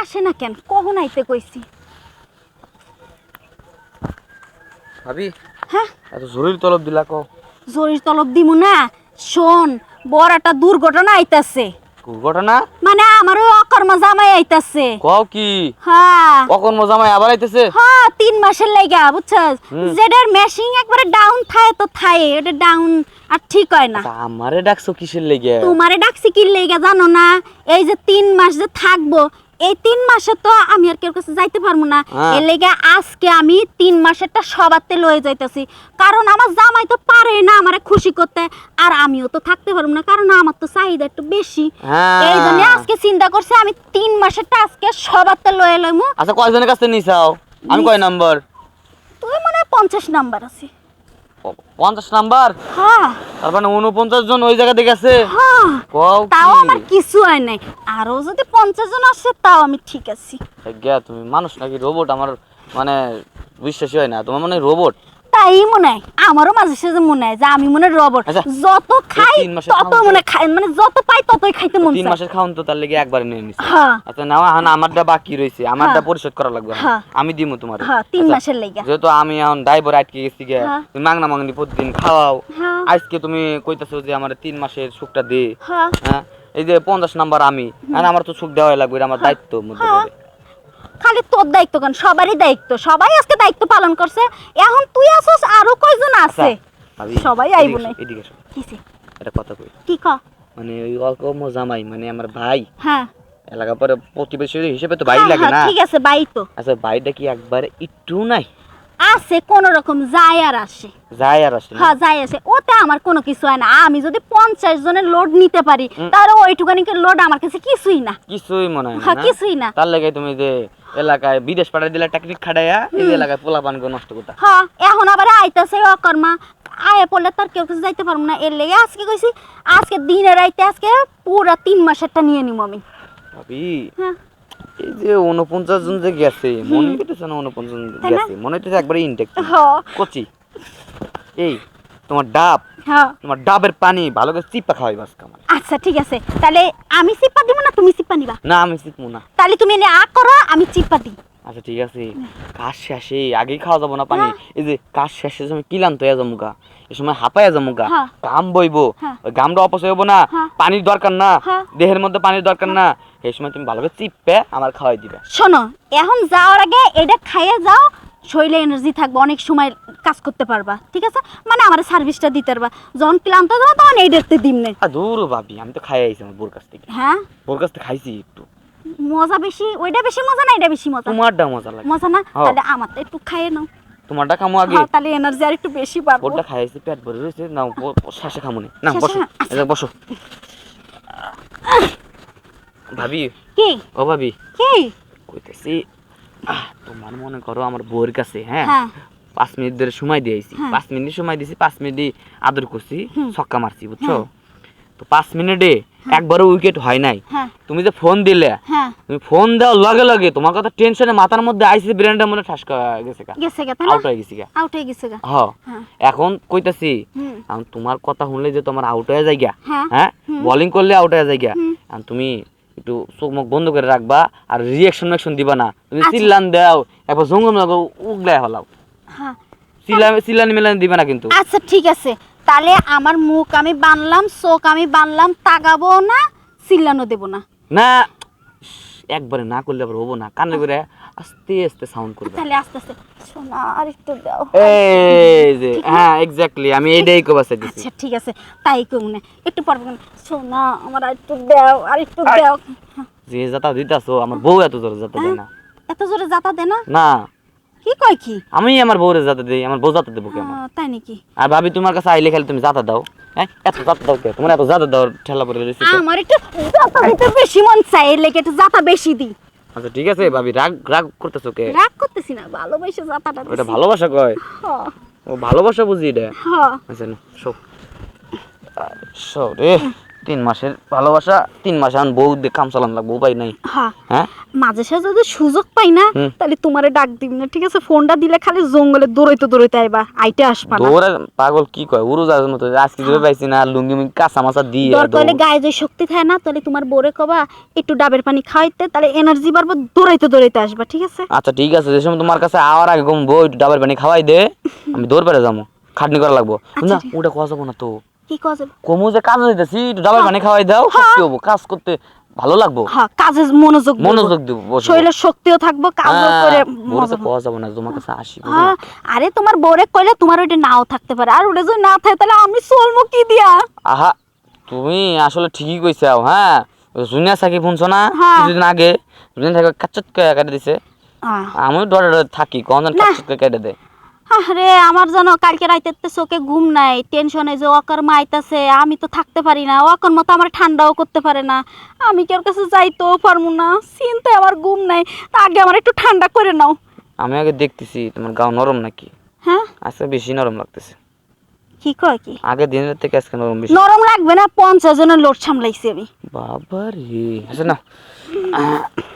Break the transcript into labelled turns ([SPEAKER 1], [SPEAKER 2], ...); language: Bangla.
[SPEAKER 1] আসে না কেন? কখন আইতে কইছি?
[SPEAKER 2] ভাবি
[SPEAKER 1] হ্যাঁ,
[SPEAKER 2] এত জরুরি তলব দিলা কও?
[SPEAKER 1] জরির তলব দিমু না। শোন, বড় একটা দুর্ঘটনা আইতাছে।
[SPEAKER 2] ঘটনা
[SPEAKER 1] মানে আমারও অকর্মা জামাই আইতাছে।
[SPEAKER 2] কও কি?
[SPEAKER 1] হ্যাঁ
[SPEAKER 2] অকর্ম জামাই আবার আইতেছে?
[SPEAKER 1] হ্যাঁ, 3 মাসের লাইগা, বুঝছস? যেটার মেশিং একবারে ডাউন থায় তো থায়, এটা ডাউন আর ঠিক হয় না।
[SPEAKER 2] আচ্ছা, আমারে ডাকছো কিসের লেগে?
[SPEAKER 1] তোমারে ডাকছি কি লাইগা জানো না? এই যে 3 মাস যে থাকবো, এই 3 মাসে তো আমি আর কেউ কাছে যাইতে পারবো না। এর লেগে আজকে আমি 3 মাসেরটা সবাতে লয়ে যাইতাছি, কারণ আমার জামাই তো পারে না আমারে খুশি করতে, আর আমিও তো থাকতে পারবো না, কারণ আমার তো চাহিদা একটু বেশি। এই জন্য আজকে চিন্তা করছি আমি 3 মাসেরটা আজকে সবাতে লয়ে লইমু।
[SPEAKER 2] আচ্ছা, কয়জনের কাছে নিছাও? আমি কয় নাম্বার?
[SPEAKER 1] তুই মনে হয় 50 নাম্বার আছে।
[SPEAKER 2] 50 নাম্বার?
[SPEAKER 1] হ্যাঁ
[SPEAKER 2] তার মানে 49 জন ওই জায়গা থেকে আছে।
[SPEAKER 1] হ্যাঁ,
[SPEAKER 2] কও
[SPEAKER 1] তাও
[SPEAKER 2] কি?
[SPEAKER 1] আমার কিছু হয় নাই, আরো যদি 50 জন আসে তাও আমি ঠিক আছি।
[SPEAKER 2] গিয়া তুমি মানুষ নাকি রোবট? আমার মানে বিশ্বাসই হয় না, তোমার মনে হয় রোবট।
[SPEAKER 1] তাই মনে হয়, আমারও মাঝে সাঝে মনে হয় যে আমি মনে রোবট।
[SPEAKER 2] আচ্ছা,
[SPEAKER 1] যত খাই
[SPEAKER 2] 3 মাসের
[SPEAKER 1] তত
[SPEAKER 2] খাওন
[SPEAKER 1] মনে খাই, মানে যত পাই ততই খাইতে মন
[SPEAKER 2] 3
[SPEAKER 1] চায়।
[SPEAKER 2] মাসের খাওন তো তার লেগে একবারে নিয়ে নিছি।
[SPEAKER 1] হ্যাঁ
[SPEAKER 2] আচ্ছা, নাও এখন আমারটা বাকি রইছে, আমারটা
[SPEAKER 1] হ্যাঁ।
[SPEAKER 2] পরিশোধ করা লাগবে।
[SPEAKER 1] হ্যাঁ।
[SPEAKER 2] আমি দিমু তোমারে।
[SPEAKER 1] হ্যাঁ, 3
[SPEAKER 2] আচ্ছা,
[SPEAKER 1] মাসের লাইগা।
[SPEAKER 2] যেহেতু আমি এখন ড্রাইভার আটকে গেছি গে,
[SPEAKER 1] হ্যাঁ।
[SPEAKER 2] তুমি মাংনা মাংনি প্রতিদিন খাওয়াও।
[SPEAKER 1] হ্যাঁ
[SPEAKER 2] আজকে তুমি কইতাছো যে আমার 3 মাসের সুখটা দে।
[SPEAKER 1] হ্যাঁ
[SPEAKER 2] হ্যাঁ, এই যে 50 নাম্বার আমি, আর আমার তো সুখ দেওয়াই লাগবে, এটা আমার দায়িত্ব মধ্যে
[SPEAKER 1] হ্যাঁ।
[SPEAKER 2] পড়ে।
[SPEAKER 1] খালি তোর দায়িত্ব কেন, সবারই দায়িত্ব, সবাই আজকে দায়িত্ব পালন করছে। এখন তুই আসছ, আরো কয়জন আছে?
[SPEAKER 2] ভাবি,
[SPEAKER 1] সবাই আইব না।
[SPEAKER 2] এদিকে এসো,
[SPEAKER 1] কিছে
[SPEAKER 2] একটা কথা কই।
[SPEAKER 1] কি ক?
[SPEAKER 2] মানে ওই অকর্ম জামাই মানে আমার ভাই,
[SPEAKER 1] হ্যাঁ
[SPEAKER 2] এলাকা পরে প্রতিবেশী হিসেবে তো ভাই লাগে
[SPEAKER 1] হ্যাঁ,
[SPEAKER 2] না?
[SPEAKER 1] ঠিক আছে, বাই তো
[SPEAKER 2] আচ্ছা, ভাইটা কি একবার একটু নাই?
[SPEAKER 1] আছে, কোন রকম যায় আর আসে।
[SPEAKER 2] যায় আর আসে না?
[SPEAKER 1] হ্যাঁ যাই আসে, ওতে আমার কোনো কিছু হয় না। আমি যদি 50 জনের লোড নিতে পারি, তাহলে ওইটুকানি লোড আমার কাছে কিছুই না।
[SPEAKER 2] কিছুই মনে হয় না?
[SPEAKER 1] হ্যাঁ, কিছুই না।
[SPEAKER 2] তার লাগে তুমি যে এলাকায় বিদেশ পাঠাই দিলে টেকনিক খাটাইয়া এই যে এলাকায় পোলা পান নষ্ট করতা।
[SPEAKER 1] হ্যাঁ, এখন আবার আইতাছে অকর্মা, আয়ে পড়লে তার কেউ কাছে যাইতে পারবো না। এর লেগে আজকে কইছি, আজকে দিনে রাইতে আজকে পুরা 3 মাসেরটা নিয়ে নিব আমি।
[SPEAKER 2] ভাবি,
[SPEAKER 1] হ্যাঁ
[SPEAKER 2] এই যে 49 জন যে গেছে, মনে হইতেছে না 49 জন
[SPEAKER 1] তাই না?
[SPEAKER 2] গেছে, মনে হইতেছে একবারে ইনটেক
[SPEAKER 1] হ্যাঁ
[SPEAKER 2] কচি। এই তোমার ডাব,
[SPEAKER 1] হ্যাঁ,
[SPEAKER 2] তোমার ডাবের পানি ভালো করে চিপা খাওয়াই বাস কামাল।
[SPEAKER 1] আচ্ছা ঠিক আছে, তাহলে আমি চিপা দিব না তুমি চিপা নিবা?
[SPEAKER 2] না, আমি চিপমু না।
[SPEAKER 1] তাহলে তুমি এনে আ করো, আমি চিপা দিই।
[SPEAKER 2] আচ্ছা ঠিক আছে, কাজ শেষে আগেই খাওয়া যাবো না পানি? এই যে কাজ শেষে সময় কিলান্ত হয়ে যাবো গা, এই সময় হাঁপাইয়া যাবো গা,
[SPEAKER 1] হ্যাঁ।
[SPEAKER 2] ঘাম বইবো,
[SPEAKER 1] হ্যাঁ।
[SPEAKER 2] ওই ঘামটা অপচয় হবো না,
[SPEAKER 1] হ্যাঁ।
[SPEAKER 2] পানির দরকার না,
[SPEAKER 1] হ্যাঁ।
[SPEAKER 2] দেহের মধ্যে পানির দরকার না, এই সময় তুমি ভালো করে চিপে আমার খাওয়াই দিবে।
[SPEAKER 1] শোনো, এখন যাওয়ার আগে এটা খাইয়ে যাও, শরীরে এনার্জি থাকবে, অনেক সময় কাজ করতে পারবা, ঠিক আছে? মানে আমার সার্ভিসটা দিতে পারবা, যখন ক্লান্ত যাবো তখন এই দেখতে দিন নে।
[SPEAKER 2] দূর ভাবি, আমি তো খাই আইছি আমার বোর কাছ থেকে।
[SPEAKER 1] হ্যাঁ,
[SPEAKER 2] বোর কাছ থেকে খাইছি একটু।
[SPEAKER 1] মজা বেশি, ওইটা বেশি মজা না এটা বেশি মজা?
[SPEAKER 2] তোমারটা মজা লাগে।
[SPEAKER 1] মজা না?
[SPEAKER 2] হ্যাঁ।
[SPEAKER 1] তাহলে আমারটা একটু খাইয়ে নাও।
[SPEAKER 2] তোমারটা খামো আগে।
[SPEAKER 1] হ্যাঁ, তাহলে এনার্জি আর একটু বেশি পাবো।
[SPEAKER 2] বোরটা খাইছি, পেট ভরে রয়েছে, নাও শেষে খামো নি। না,
[SPEAKER 1] শেষে?
[SPEAKER 2] বসো,
[SPEAKER 1] আচ্ছা।
[SPEAKER 2] এই যে বসো। ভাবি,
[SPEAKER 1] কি
[SPEAKER 2] ও ভাবি,
[SPEAKER 1] কি?
[SPEAKER 2] কইতেছি, তোমার মনে করো আমার বউয়ের কাছে, হ্যাঁ,
[SPEAKER 1] হ্যাঁ
[SPEAKER 2] 5 মিনিট ধরে সময় দিয়েছি,
[SPEAKER 1] হ্যাঁ।
[SPEAKER 2] 5 মিনিট সময় দিয়েছি, 5 মিনিটই আদর করছি, ছক্কা মারছি, বুঝছো?
[SPEAKER 1] হ্যাঁ।
[SPEAKER 2] তো 5 মিনিটে একবারও উইকেট হয় নাই।
[SPEAKER 1] হ্যাঁ
[SPEAKER 2] তুমি যে ফোন দিলে,
[SPEAKER 1] হ্যাঁ,
[SPEAKER 2] তুমি ফোন দেওয়ার লগে লগে তোমার কথা টেনশনে মাথার মধ্যে আইসি, ব্রেনটার মধ্যে ঠাস গেছে গা,
[SPEAKER 1] গেছে গা, তাই না?
[SPEAKER 2] আউট হয়ে গেছি গা।
[SPEAKER 1] আউট হয়ে গেছে গা।
[SPEAKER 2] হ্যাঁ,
[SPEAKER 1] হ্যাঁ
[SPEAKER 2] এখন কইতাছি,
[SPEAKER 1] হুম
[SPEAKER 2] এখন তোমার কথা শুনলে যে তোমার আউট হয়ে যায় গা,
[SPEAKER 1] হ্যাঁ
[SPEAKER 2] হ্যাঁ, বোলিং করলে আউট হয়ে যায় গা,
[SPEAKER 1] হুম।
[SPEAKER 2] এখন তুমি একটু চোখ মুখ বন্ধ করে রাখবা, আর রিঅ্যাকশন দিবা না। তুমি
[SPEAKER 1] আচ্ছা।
[SPEAKER 2] চিল্লান দাও, একবার জঙ্গল উগলায় হলাও,
[SPEAKER 1] হ্যাঁ,
[SPEAKER 2] চিল্লানি মিলানি দিবা না কিন্তু।
[SPEAKER 1] আচ্ছা ঠিক আছে, তাহলে আমার মুখ আমি বানলাম, চোখ আমি বানলাম, তাকাবো না, চিল্লানো দেবো না।
[SPEAKER 2] না, একবারে না করলে আবার হবো না, কানে করে আস্তে আস্তে সাউন্ড করবে।
[SPEAKER 1] তাহলে আস্তে আস্তে, শোনা আর একটু দাও।
[SPEAKER 2] এই যে, হ্যাঁ এক্স্যাক্টলি, আমি এইটাই কবা চাইতেছি।
[SPEAKER 1] আচ্ছা ঠিক আছে, তাই কমু না, একটু পর শোনা আমার আর একটু দাও, আর একটু দাও।
[SPEAKER 2] যে যাতা দিতাছো, আমার বউ এত জোরে যাতা দেয় না।
[SPEAKER 1] এত জোরে যাতা দে না?
[SPEAKER 2] না,
[SPEAKER 1] কি কয় কি?
[SPEAKER 2] আমি আমার বউরে যাতা দেই, আমার বউ যাতা দেবো কেমন?
[SPEAKER 1] তাই নাকি?
[SPEAKER 2] আর ভাবি, তোমার কাছে আইলে খালি তুমি যাতা দাও, হ্যাঁ, এত যাতা দাও কে? তোমার এত যাতা দাও ঠেলা পড়ে রয়েছে।
[SPEAKER 1] আমার একটু যাতা দিতে বেশি মন চাই, এর লেগে একটু যাতা বেশি দিই।
[SPEAKER 2] আচ্ছা ঠিক আছে ভাবি, রাগ রাগ করতেছো কে?
[SPEAKER 1] রাগ করতেছি না, ভালোবাসে যাতাটা
[SPEAKER 2] ওটা
[SPEAKER 1] দিছি।
[SPEAKER 2] ভালোবাসা কয়?
[SPEAKER 1] হ্যাঁ
[SPEAKER 2] ও ভালোবাসা বুঝি এটা।
[SPEAKER 1] হ্যাঁ,
[SPEAKER 2] আচ্ছা না, শো শো রে, 3 মাসের ভালোবাসা 3 মাস এখন বউ দিয়ে কাম চালান লাগবো উপায় নাই।
[SPEAKER 1] হ্যাঁ
[SPEAKER 2] হ্যাঁ
[SPEAKER 1] মাঝে সাঝে যদি সুযোগ পাই না
[SPEAKER 2] হুম।
[SPEAKER 1] তাহলে তোমারে ডাক দিবি না, ঠিক আছে? ফোনটা দিলে খালি জঙ্গলে দৌড়াইতে আইবা, আইতে আসবা না।
[SPEAKER 2] দৌড়ে পাগল কি কয় উড়োজাহাজের মতো আজকে ধরে পাইছি না লুঙ্গি মুঙ্গি কাঁচা মাছা দিয়ে
[SPEAKER 1] দরকার হলে গায়ে যে শক্তি থাকে না, তাহলে তোমার বোরে কবা একটু ডাবের পানি খাওয়াইতে, তাহলে এনার্জি বাড়বো, দৌড়াইতে আসবা, ঠিক আছে?
[SPEAKER 2] আচ্ছা ঠিক আছে, যে সময় তোমার কাছে আওয়ার আগে কমবো একটু ডাবের পানি খাওয়াই দে, আমি দৌড় পেরে যাবো, খাটনি করা লাগবো না,
[SPEAKER 1] ঠিক
[SPEAKER 2] ওটা খাওয়া যাবো না তো।
[SPEAKER 1] কি কাজ হবে?
[SPEAKER 2] কমু যে কাজ হইতেছি একটু ডাবের পানি খাওয়াই দাও, শক্তি হবো, কাজ করতে ভালো লাগবো,
[SPEAKER 1] হ্যাঁ কাজে মনোযোগ দেবো।
[SPEAKER 2] মনোযোগ দিব, বসবো।
[SPEAKER 1] শরীরের শক্তিও থাকবো, কাজও করে
[SPEAKER 2] বলে
[SPEAKER 1] মজা
[SPEAKER 2] তো
[SPEAKER 1] হবে।
[SPEAKER 2] খাওয়া যাবো না, তোমার কাছে আসি বুঝো?
[SPEAKER 1] হ্যাঁ, আরে তোমার বোরে কইলে তোমার ওইটা নাও থাকতে পারে, আর ওটা যদি না থাকে তাহলে আমি চলবো কি দিয়া?
[SPEAKER 2] আহা তুমি আসলে ঠিকই কইছাও। হ্যাঁ জুনিয়া সাকি শুনছো না
[SPEAKER 1] হ্যাঁ।
[SPEAKER 2] কিছুদিন আগে, জুনিয়া সাকি কাচ্চত কেটে দিছে, আমি ডরে ডরে থাকি কোন
[SPEAKER 1] না।
[SPEAKER 2] কাচ্চত কেটে দেয়।
[SPEAKER 1] আরে আমার জানো কালকে রাইতে চোখে ঘুম নাই, টেনশনে যে অকার মাইতাছে, আমি তো থাকতে পারি না, অকার মতো আমার ঠান্ডাও করতে পারে না, আমি কি ওর কাছে যাইতেও পারবো না, চিন্তায় আমার ঘুম নাই। তা আগে আমার একটু ঠান্ডা করে নাও।
[SPEAKER 2] আমি আগে দেখতেছি তোমার গাও নরম নাকি,
[SPEAKER 1] হ্যাঁ
[SPEAKER 2] আজকে বেশি নরম লাগতেছে,
[SPEAKER 1] কি কয় কি?
[SPEAKER 2] আগে দিনের থেকে আজকে নরম বেশি।
[SPEAKER 1] নরম লাগবে না, 50 জনের লোড সামলাইছি আমি।
[SPEAKER 2] বাবা রে আচ্ছা না